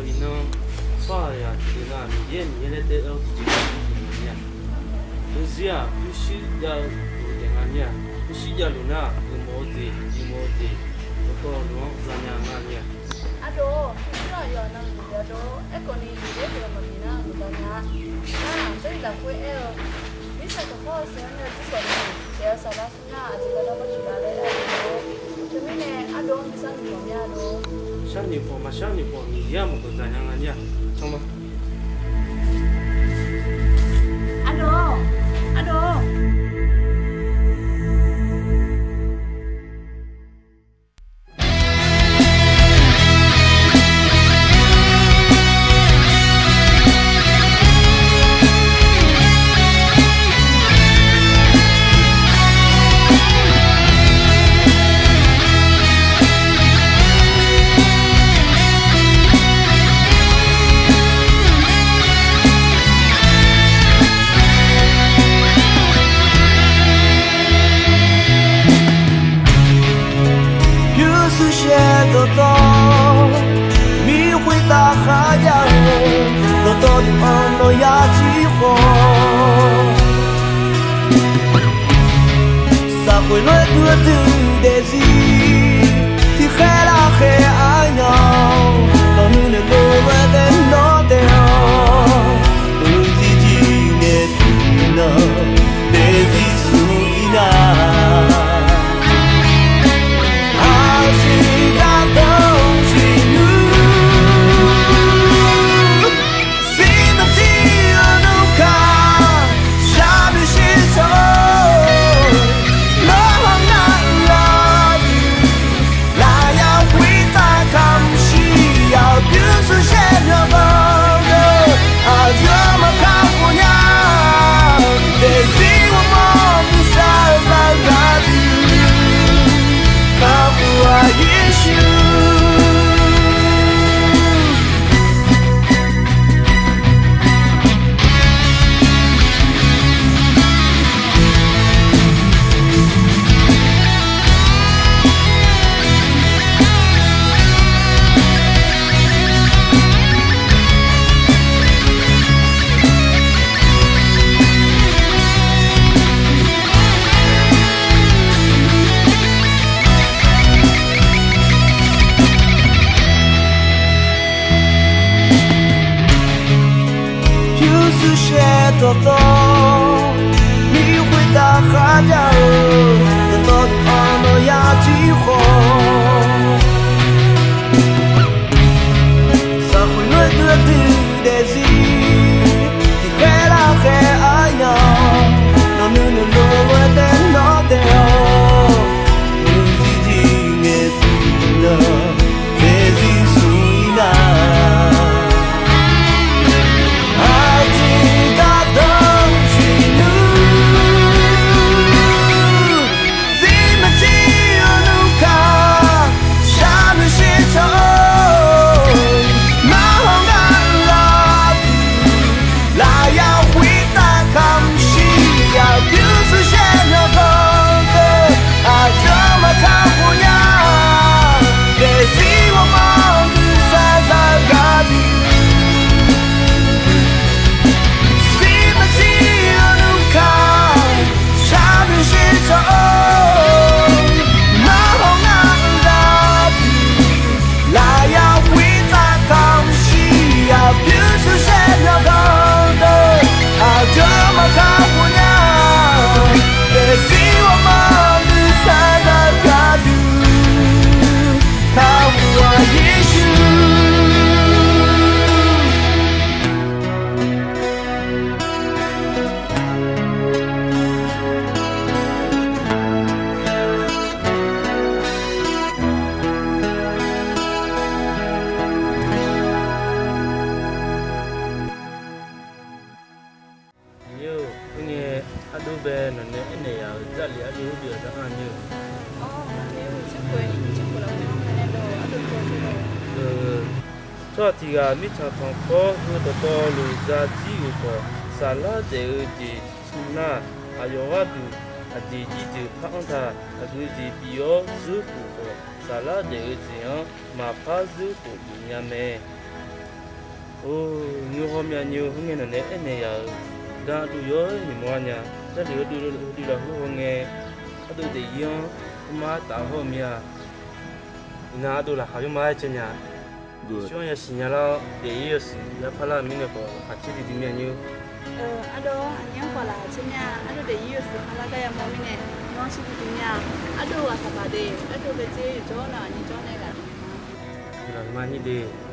Ino faya tina ni le te o ti ni. Uzia pushi ya udenganya. Pushi ya luna imozi. Ko no zanya nganya. Ado, kira yo na ado, ekoni ni le mamina ngana. Sai la kwe eo. Bisa ko se na ti so ni. Ya sala suna ajila ba chulale ado. Tumine ado bisa ni mo ya ado. Shani po ni ya mo ko zanya nganya. Choma. Ado. Cho thì mi cha thong ko to lu za ji ko sala de ji suna ayo wa du adi ji panta adu ji bio zu ko sala de jian ma pa zu ko nyame o nyu ho mya nyu ngene ne ene ya da du yo ni mo nya da du la ho nge adu de yon ma ta ho mya na do la ha yo ma chen ya希望要新年了，第一个是要拍了明个个，还记得面有。阿多年过来，今年阿多第一个是拍了个要毛明呢，我是今年阿多话啥吧的，阿多个这做呢，你做那个。对了，妈你的。